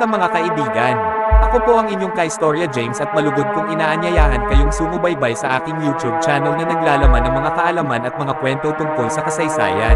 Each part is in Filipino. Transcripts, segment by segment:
Kamusta mga kaibigan? Ako po ang inyong ka-istorya James at malugod kong inaanyayahan kayong sumubaybay sa aking YouTube channel na naglalaman ng mga kaalaman at mga kwento tungkol sa kasaysayan.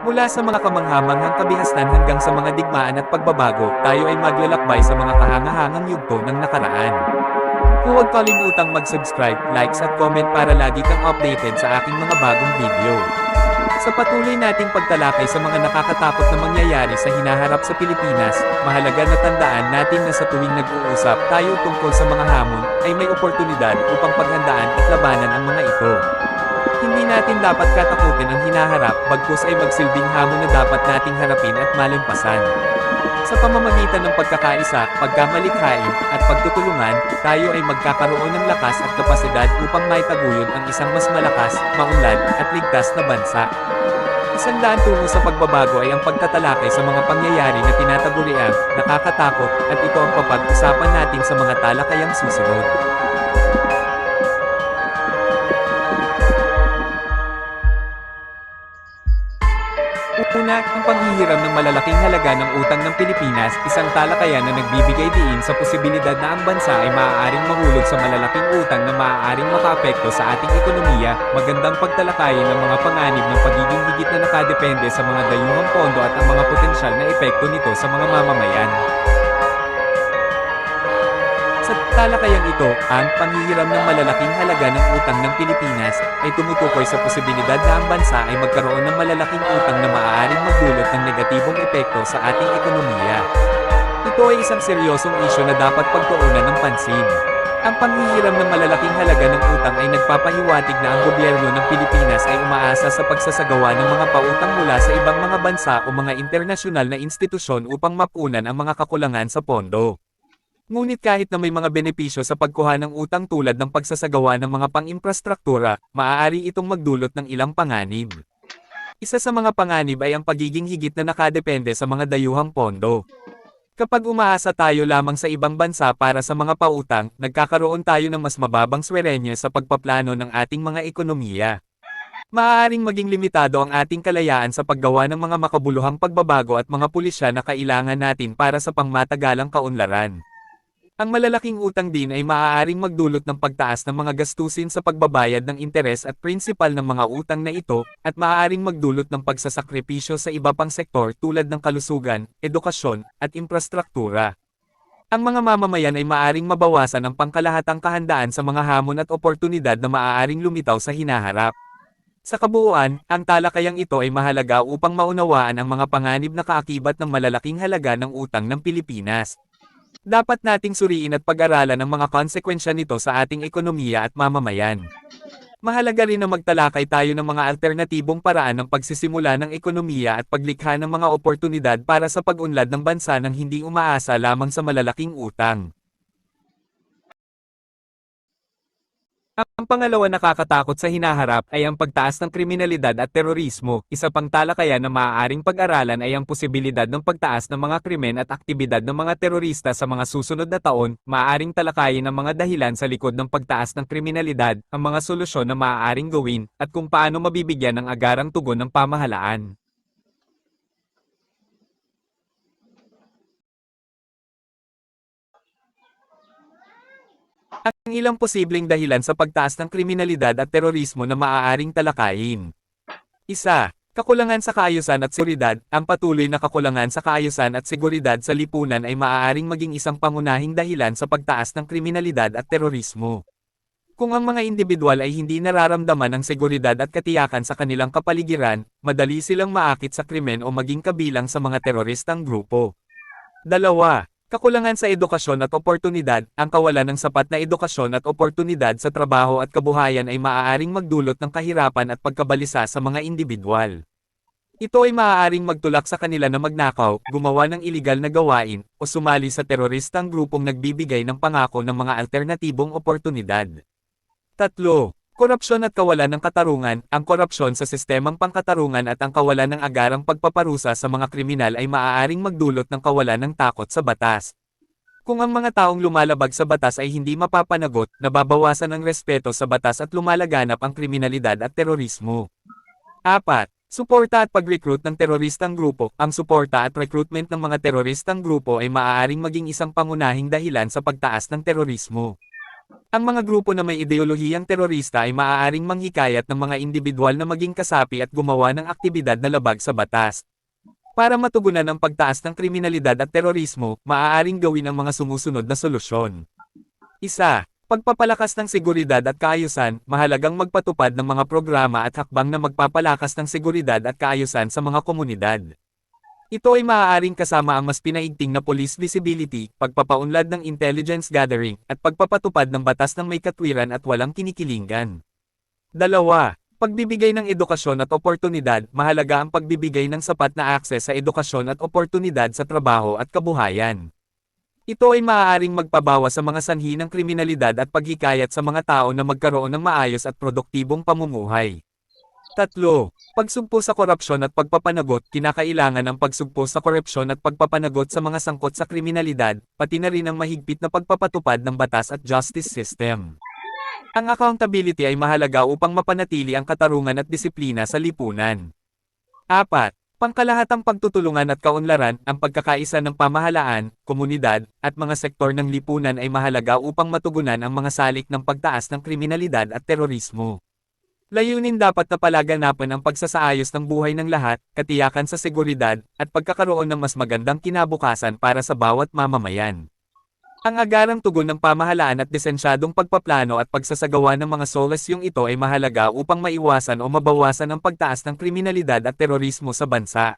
Mula sa mga kamanghamanghang kabihasnan hanggang sa mga digmaan at pagbabago, tayo ay maglalakbay sa mga kahangahangang yugto ng nakaraan. Huwag kalimutang mag-subscribe, likes at comment para lagi kang updated sa aking mga bagong video. Sa patuloy nating pagtalakay sa mga nakakatakot na mangyayari sa hinaharap sa Pilipinas, mahalaga na tandaan natin na sa tuwing nag-uusap tayo tungkol sa mga hamon, ay may oportunidad upang paghandaan at labanan ang mga ito. Hindi natin dapat katakutin ang hinaharap, bagkus ay magsilbing hamon na dapat nating harapin at malampasan. Sa pamamagitan ng pagkakaisa, pagkamalikhain, at pagtutulungan, tayo ay magkakaroon ng lakas at kapasidad upang maitaguyod ang isang mas malakas, maunlad, at ligtas na bansa. Isang daan tungo sa pagbabago ay ang pagtatalakay sa mga pangyayari na tinataguriang, nakakatakot, at ito ang papag-usapan natin sa mga talakayang susunod. Una, ang panghihiram ng malalaking halaga ng utang ng Pilipinas, isang talakayan na nagbibigay diin sa posibilidad na ang bansa ay maaaring mahulog sa malalaking utang na maaaring makaapekto sa ating ekonomiya. Magandang pagtalakayin ng mga panganib ng pagiging higit na nakadepende sa mga dayuhang pondo at ang mga potensyal na epekto nito sa mga mamamayan. Sa talakayang ito, ang panghihiram ng malalaking halaga ng utang ng Pilipinas ay tumutukoy sa posibilidad na ang bansa ay magkaroon ng malalaking utang na maaaring magdulot ng negatibong epekto sa ating ekonomiya. Ito ay isang seryosong isyu na dapat pagtuunan ng pansin. Ang panghihiram ng malalaking halaga ng utang ay nagpapahiwatig na ang gobyerno ng Pilipinas ay umaasa sa pagsasagawa ng mga pautang mula sa ibang mga bansa o mga internasyonal na institusyon upang mapunan ang mga kakulangan sa pondo. Ngunit kahit na may mga benepisyo sa pagkuha ng utang tulad ng pagsasagawa ng mga pang-infrastruktura, maaari itong magdulot ng ilang panganib. Isa sa mga panganib ay ang pagiging higit na nakadepende sa mga dayuhang pondo. Kapag umaasa tayo lamang sa ibang bansa para sa mga pautang, nagkakaroon tayo ng mas mababang swerenya sa pagpaplano ng ating mga ekonomiya. Maaaring maging limitado ang ating kalayaan sa paggawa ng mga makabuluhang pagbabago at mga pulisya na kailangan natin para sa pangmatagalang kaunlaran. Ang malalaking utang din ay maaaring magdulot ng pagtaas ng mga gastusin sa pagbabayad ng interes at prinsipal ng mga utang na ito, at maaaring magdulot ng pagsasakripisyo sa iba pang sektor tulad ng kalusugan, edukasyon, at infrastruktura. Ang mga mamamayan ay maaaring mabawasan ang pangkalahatang kahandaan sa mga hamon at oportunidad na maaaring lumitaw sa hinaharap. Sa kabuuan, ang talakayang ito ay mahalaga upang maunawaan ang mga panganib na kaakibat ng malalaking halaga ng utang ng Pilipinas. Dapat nating suriin at pag-aralan ang mga konsekwensya nito sa ating ekonomiya at mamamayan. Mahalaga rin na magtalakay tayo ng mga alternatibong paraan ng pagsisimula ng ekonomiya at paglikha ng mga oportunidad para sa pag-unlad ng bansa nang hindi umaasa lamang sa malalaking utang. Ang pangalawa nakakatakot sa hinaharap ay ang pagtaas ng kriminalidad at terorismo. Isa pang talakayan na maaaring pag-aralan ay ang posibilidad ng pagtaas ng mga krimen at aktibidad ng mga terorista sa mga susunod na taon. Maaaring talakayin ang mga dahilan sa likod ng pagtaas ng kriminalidad, ang mga solusyon na maaaring gawin, at kung paano mabibigyan ng agarang tugon ng pamahalaan. Ang ilang posibleng dahilan sa pagtaas ng kriminalidad at terorismo na maaaring talakayin. Isa, kakulangan sa kaayusan at seguridad. Ang patuloy na kakulangan sa kaayusan at seguridad sa lipunan ay maaaring maging isang pangunahing dahilan sa pagtaas ng kriminalidad at terorismo. Kung ang mga individual ay hindi nararamdaman ng seguridad at katiyakan sa kanilang kapaligiran, madali silang maakit sa krimen o maging kabilang sa mga teroristang grupo. Dalawa, kakulangan sa edukasyon at oportunidad. Ang kawalan ng sapat na edukasyon at oportunidad sa trabaho at kabuhayan ay maaaring magdulot ng kahirapan at pagkabalisa sa mga individual. Ito ay maaaring magtulak sa kanila na magnakaw, gumawa ng iligal na gawain, o sumali sa teroristang grupong nagbibigay ng pangako ng mga alternatibong oportunidad. Tatlo, korupsyon at kawalan ng katarungan. Ang korupsyon sa sistemang pangkatarungan at ang kawalan ng agarang pagpaparusa sa mga kriminal ay maaaring magdulot ng kawalan ng takot sa batas. Kung ang mga taong lumalabag sa batas ay hindi mapapanagot, nababawasan ang respeto sa batas at lumalaganap ang kriminalidad at terorismo. 4. Suporta at pag-recruit ng teroristang grupo. Ang suporta at recruitment ng mga teroristang grupo ay maaaring maging isang pangunahing dahilan sa pagtaas ng terorismo. Ang mga grupo na may ideolohiyang terorista ay maaaring manghikayat ng mga individual na maging kasapi at gumawa ng aktibidad na labag sa batas. Para matugunan ang pagtaas ng kriminalidad at terorismo, maaaring gawin ang mga sumusunod na solusyon. Isa, pagpapalakas ng seguridad at kaayusan. Mahalagang magpatupad ng mga programa at hakbang na magpapalakas ng seguridad at kaayusan sa mga komunidad. Ito ay maaaring kasama ang mas pinaigting na police visibility, pagpapaunlad ng intelligence gathering, at pagpapatupad ng batas ng may katwiran at walang kinikilingan. Dalawa, pagbibigay ng edukasyon at oportunidad. Mahalaga ang pagbibigay ng sapat na akses sa edukasyon at oportunidad sa trabaho at kabuhayan. Ito ay maaaring magpabawas sa mga sanhi ng kriminalidad at paghikayat sa mga tao na magkaroon ng maayos at produktibong pamumuhay. Tatlo, pagsugpo sa korupsyon at pagpapanagot. Kinakailangan ang pagsugpo sa korupsyon at pagpapanagot sa mga sangkot sa kriminalidad, pati na rin ang mahigpit na pagpapatupad ng batas at justice system. Ang accountability ay mahalaga upang mapanatili ang katarungan at disiplina sa lipunan. 4. Pangkalahatang pagtutulungan at kaunlaran. Ang pagkakaisa ng pamahalaan, komunidad, at mga sektor ng lipunan ay mahalaga upang matugunan ang mga salik ng pagtaas ng kriminalidad at terorismo. Layunin dapat na palaganapan ang pagsasaayos ng buhay ng lahat, katiyakan sa seguridad, at pagkakaroon ng mas magandang kinabukasan para sa bawat mamamayan. Ang agarang tugon ng pamahalaan at lisensyadong pagpaplano at pagsasagawa ng mga solusyong ito ay mahalaga upang maiwasan o mabawasan ang pagtaas ng kriminalidad at terorismo sa bansa.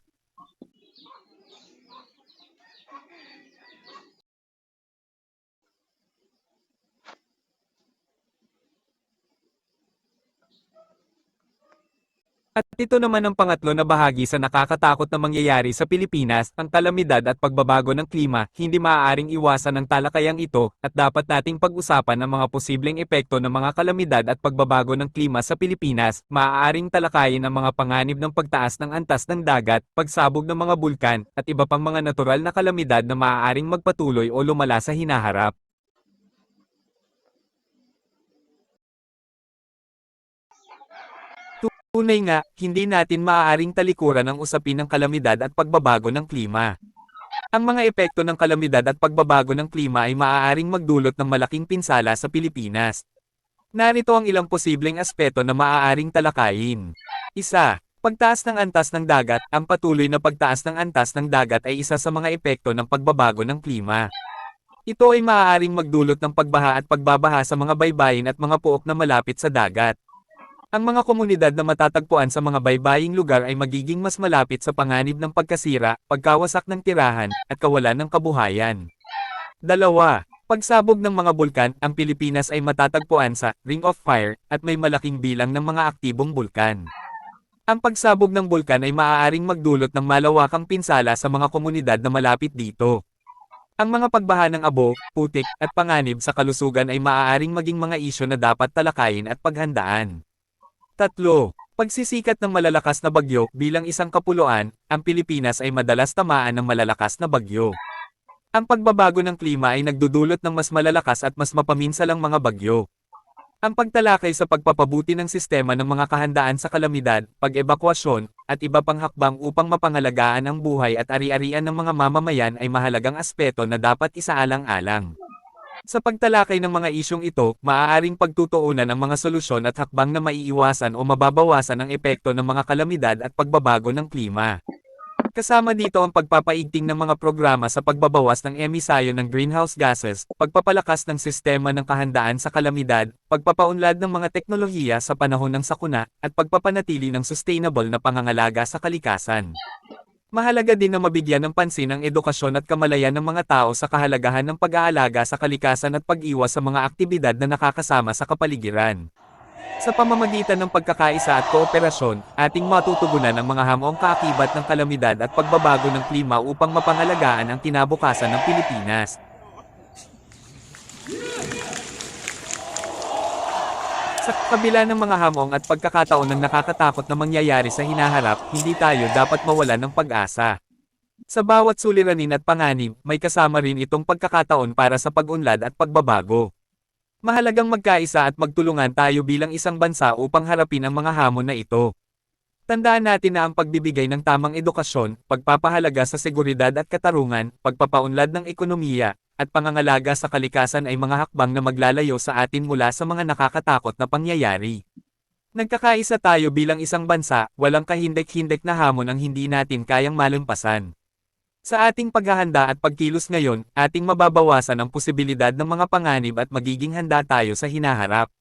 At ito naman ang pangatlo na bahagi sa nakakatakot na mangyayari sa Pilipinas, ang kalamidad at pagbabago ng klima. Hindi maaaring iwasan ang talakayang ito, at dapat nating pag-usapan ang mga posibleng epekto ng mga kalamidad at pagbabago ng klima sa Pilipinas. Maaaring talakayin ang mga panganib ng pagtaas ng antas ng dagat, pagsabog ng mga bulkan, at iba pang mga natural na kalamidad na maaaring magpatuloy o lumala sa hinaharap. Tunay nga, hindi natin maaaring talikuran ang usapin ng kalamidad at pagbabago ng klima. Ang mga epekto ng kalamidad at pagbabago ng klima ay maaaring magdulot ng malaking pinsala sa Pilipinas. Narito ang ilang posibleng aspeto na maaaring talakayin. Isa, pagtaas ng antas ng dagat. Ang patuloy na pagtaas ng antas ng dagat ay isa sa mga epekto ng pagbabago ng klima. Ito ay maaaring magdulot ng pagbaha at pagbabaha sa mga baybayin at mga puok na malapit sa dagat. Ang mga komunidad na matatagpuan sa mga baybaying lugar ay magiging mas malapit sa panganib ng pagkasira, pagkawasak ng tirahan, at kawalan ng kabuhayan. Dalawa, pagsabog ng mga bulkan. Ang Pilipinas ay matatagpuan sa Ring of Fire, at may malaking bilang ng mga aktibong bulkan. Ang pagsabog ng bulkan ay maaaring magdulot ng malawakang pinsala sa mga komunidad na malapit dito. Ang mga pagbaha ng abo, putik, at panganib sa kalusugan ay maaaring maging mga isyu na dapat talakayin at paghandaan. Tatlo, pagsisikat ng malalakas na bagyo. Bilang isang kapuluan, ang Pilipinas ay madalas tamaan ng malalakas na bagyo. Ang pagbabago ng klima ay nagdudulot ng mas malalakas at mas mapaminsalang mga bagyo. Ang pagtalakay sa pagpapabuti ng sistema ng mga kahandaan sa kalamidad, pag-ebakwasyon, at iba pang hakbang upang mapangalagaan ang buhay at ari-arian ng mga mamamayan ay mahalagang aspeto na dapat isaalang-alang. Sa pagtalakay ng mga isyong ito, maaaring pagtutuunan ang mga solusyon at hakbang na maiiwasan o mababawasan ang epekto ng mga kalamidad at pagbabago ng klima. Kasama dito ang pagpapaigting ng mga programa sa pagbabawas ng emisyon ng greenhouse gases, pagpapalakas ng sistema ng kahandaan sa kalamidad, pagpapaunlad ng mga teknolohiya sa panahon ng sakuna, at pagpapanatili ng sustainable na pangangalaga sa kalikasan. Mahalaga din na mabigyan ng pansin ang edukasyon at kamalayan ng mga tao sa kahalagahan ng pag-aalaga sa kalikasan at pag-iwas sa mga aktibidad na nakakasama sa kapaligiran. Sa pamamagitan ng pagkakaisa at kooperasyon, ating matutugunan ang mga hamong kaakibat ng kalamidad at pagbabago ng klima upang mapangalagaan ang kinabukasan ng Pilipinas. Sa kabila ng mga hamong at pagkakataon ng nakakatakot na mangyayari sa hinaharap, hindi tayo dapat mawalan ng pag-asa. Sa bawat suliranin at panganib, may kasama rin itong pagkakataon para sa pag-unlad at pagbabago. Mahalagang magkaisa at magtulungan tayo bilang isang bansa upang harapin ang mga hamon na ito. Tandaan natin na ang pagbibigay ng tamang edukasyon, pagpapahalaga sa seguridad at katarungan, pagpapaunlad ng ekonomiya, at pangangalaga sa kalikasan ay mga hakbang na maglalayo sa atin mula sa mga nakakatakot na pangyayari. Nagkakaisa tayo bilang isang bansa, walang kahindek-hindek na hamon ang hindi natin kayang malampasan. Sa ating paghahanda at pagkilos ngayon, ating mababawasan ang posibilidad ng mga panganib at magiging handa tayo sa hinaharap.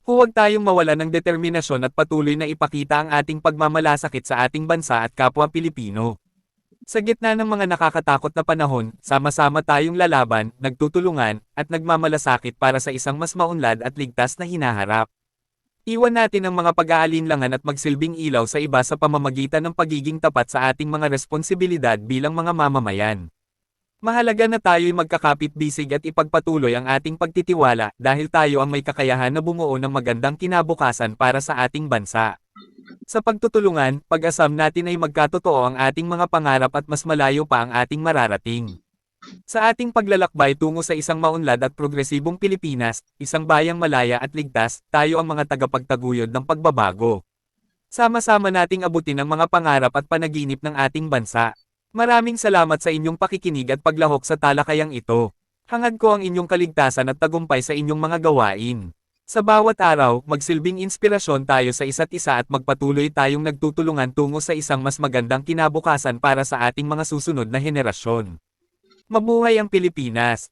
Huwag tayong mawala ng determinasyon at patuloy na ipakita ang ating pagmamalasakit sa ating bansa at kapwa Pilipino. Sa gitna ng mga nakakatakot na panahon, sama-sama tayong lalaban, nagtutulungan, at nagmamalasakit para sa isang mas maunlad at ligtas na hinaharap. Iwan natin ang mga pag-aalinlangan at magsilbing ilaw sa iba sa pamamagitan ng pagiging tapat sa ating mga responsibilidad bilang mga mamamayan. Mahalaga na tayo'y magkakapit-bisig at ipagpatuloy ang ating pagtitiwala dahil tayo ang may kakayahan na bumuo ng magandang kinabukasan para sa ating bansa. Sa pagtutulungan, pag-asam natin ay magkatotoo ang ating mga pangarap at mas malayo pa ang ating mararating. Sa ating paglalakbay tungo sa isang maunlad at progresibong Pilipinas, isang bayang malaya at ligtas, tayo ang mga tagapagtaguyod ng pagbabago. Sama-sama nating abutin ang mga pangarap at panaginip ng ating bansa. Maraming salamat sa inyong pakikinig at paglahok sa talakayang ito. Hangad ko ang inyong kaligtasan at tagumpay sa inyong mga gawain. Sa bawat araw, magsilbing inspirasyon tayo sa isa't isa at magpatuloy tayong nagtutulungan tungo sa isang mas magandang kinabukasan para sa ating mga susunod na henerasyon. Mabuhay ang Pilipinas!